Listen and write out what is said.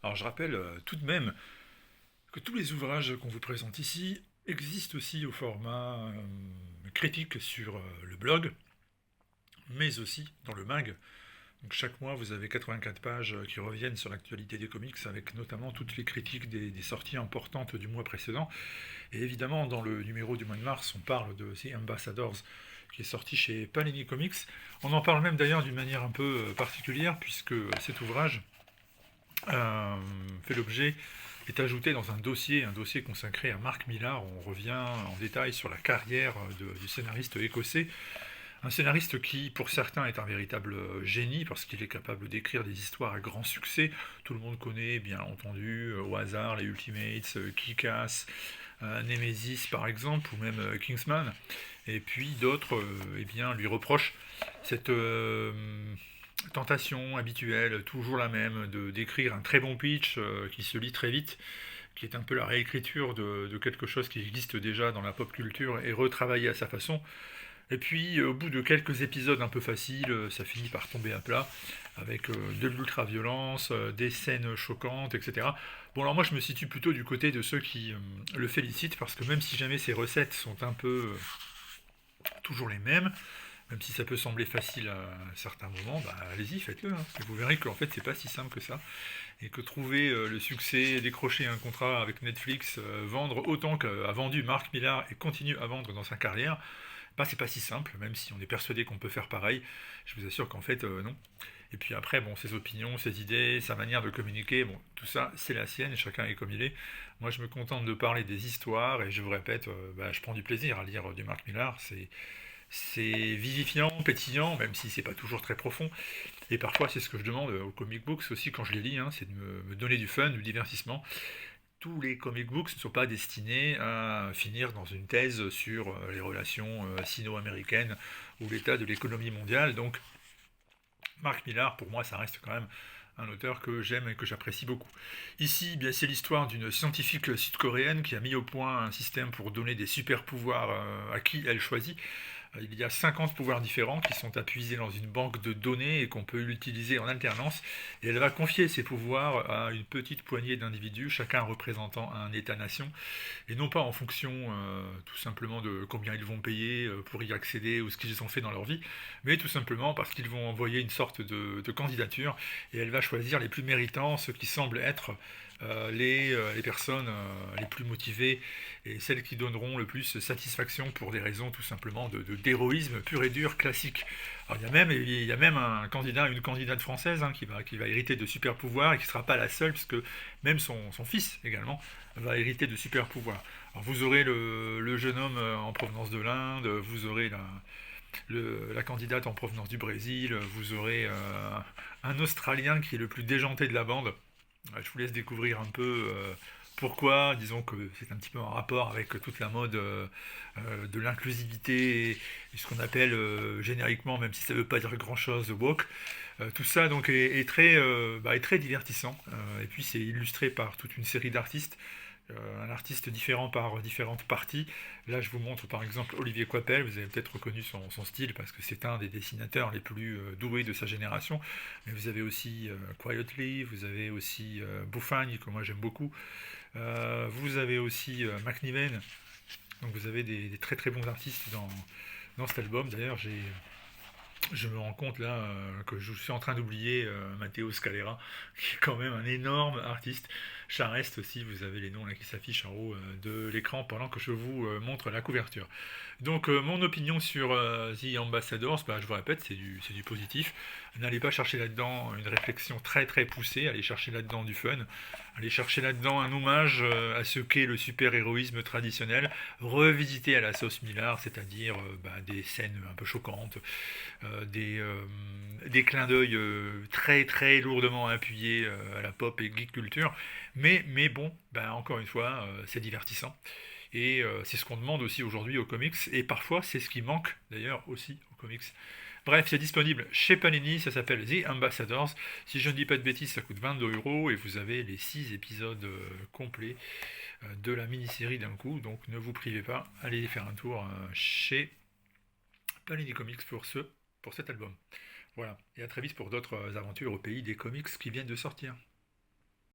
Alors je rappelle tout de même que tous les ouvrages qu'on vous présente ici existent aussi au format critique sur le blog, mais aussi dans le mag. Donc chaque mois, vous avez 84 pages qui reviennent sur l'actualité des comics, avec notamment toutes les critiques des sorties importantes du mois précédent. Et évidemment, dans le numéro du mois de mars, on parle de The Ambassadors, qui est sorti chez Panini Comics. On en parle même d'ailleurs d'une manière un peu particulière, puisque cet ouvrage euh, fait l'objet, est ajouté dans un dossier consacré à Mark Millar. On revient en détail sur la carrière du scénariste écossais. Un scénariste qui, pour certains, est un véritable génie parce qu'il est capable d'écrire des histoires à grand succès. Tout le monde connaît, bien entendu, au hasard, les Ultimates, Kick-Ass, Nemesis par exemple, ou même Kingsman. Et puis d'autres eh bien, lui reprochent cette tentation habituelle, toujours la même, de d'écrire un très bon pitch qui se lit très vite, qui est un peu la réécriture de quelque chose qui existe déjà dans la pop culture et retravaillé à sa façon. Et puis, au bout de quelques épisodes un peu faciles, ça finit par tomber à plat, avec de l'ultra-violence, des scènes choquantes, etc. Bon, alors moi, je me situe plutôt du côté de ceux qui le félicitent, parce que même si jamais ces recettes sont un peu toujours les mêmes, même si ça peut sembler facile à certains moments, bah allez-y, faites-le, hein. Et vous verrez qu'en fait, c'est pas si simple que ça. Et que trouver le succès, décrocher un contrat avec Netflix, vendre autant qu'a vendu Mark Millar et continue à vendre dans sa carrière, bah, c'est pas si simple, même si on est persuadé qu'on peut faire pareil. Je vous assure qu'en fait, non. Et puis après, bon, ses opinions, ses idées, sa manière de communiquer, bon, tout ça, c'est la sienne et chacun est comme il est. Moi, je me contente de parler des histoires et je vous répète, bah, je prends du plaisir à lire du Mark Millar. C'est vivifiant, pétillant, même si c'est pas toujours très profond. Et parfois, c'est ce que je demande aux comic books aussi quand je les lis, hein, c'est de me donner du fun, du divertissement. Tous les comic books ne sont pas destinés à finir dans une thèse sur les relations sino-américaines ou l'état de l'économie mondiale. Donc, Mark Millar, pour moi, ça reste quand même un auteur que j'aime et que j'apprécie beaucoup. Ici, eh bien, c'est l'histoire d'une scientifique sud-coréenne qui a mis au point un système pour donner des super pouvoirs à qui elle choisit. Il y a 50 pouvoirs différents qui sont appuisés dans une banque de données et qu'on peut utiliser en alternance. Et elle va confier ces pouvoirs à une petite poignée d'individus, chacun représentant un État-nation, et non pas en fonction tout simplement de combien ils vont payer pour y accéder ou ce qu'ils ont fait dans leur vie, mais tout simplement parce qu'ils vont envoyer une sorte de candidature et elle va choisir les plus méritants, ceux qui semblent être les personnes les plus motivées et celles qui donneront le plus satisfaction pour des raisons tout simplement d'héroïsme pur et dur classique. Alors, il y a même un candidat, une candidate française hein, qui va hériter de super pouvoirs et qui ne sera pas la seule puisque même son fils également va hériter de super pouvoirs. Alors vous aurez le jeune homme en provenance de l'Inde, vous aurez la candidate en provenance du Brésil, vous aurez un Australien qui est le plus déjanté de la bande. Je vous laisse découvrir un peu pourquoi. Disons que c'est un petit peu en rapport avec toute la mode de l'inclusivité et ce qu'on appelle génériquement, même si ça ne veut pas dire grand-chose, woke. Tout ça donc est très divertissant. Et puis c'est illustré par toute une série d'artistes. Un artiste différent par différentes parties. Là, je vous montre par exemple Olivier Coipel. Vous avez peut-être reconnu son style parce que c'est un des dessinateurs les plus doués de sa génération. Mais vous avez aussi Quietly, vous avez aussi Bouffagne, que moi j'aime beaucoup. Vous avez aussi McNiven. Donc vous avez des très très bons artistes dans cet album. D'ailleurs, je me rends compte là que je suis en train d'oublier Matteo Scalera, qui est quand même un énorme artiste. Charest aussi, vous avez les noms là qui s'affichent en haut de l'écran pendant que je vous montre la couverture. Donc mon opinion sur The Ambassadors, bah, je vous répète, c'est du positif. N'allez pas chercher là-dedans une réflexion très très poussée, allez chercher là-dedans du fun, allez chercher là-dedans un hommage à ce qu'est le super-héroïsme traditionnel, revisité à la sauce Millard, c'est-à-dire bah, des scènes un peu choquantes, des clins d'œil très très lourdement appuyés à la pop et geek culture, mais bon, bah, encore une fois, c'est divertissant. Et c'est ce qu'on demande aussi aujourd'hui aux comics, et parfois c'est ce qui manque d'ailleurs aussi aux comics. Bref, c'est disponible chez Panini, ça s'appelle The Ambassadors. Si je ne dis pas de bêtises, ça coûte 22 € et vous avez les 6 épisodes complets de la mini-série d'un coup, donc ne vous privez pas, allez faire un tour chez Panini Comics pour cet album. Voilà, et à très vite pour d'autres aventures au pays des comics qui viennent de sortir.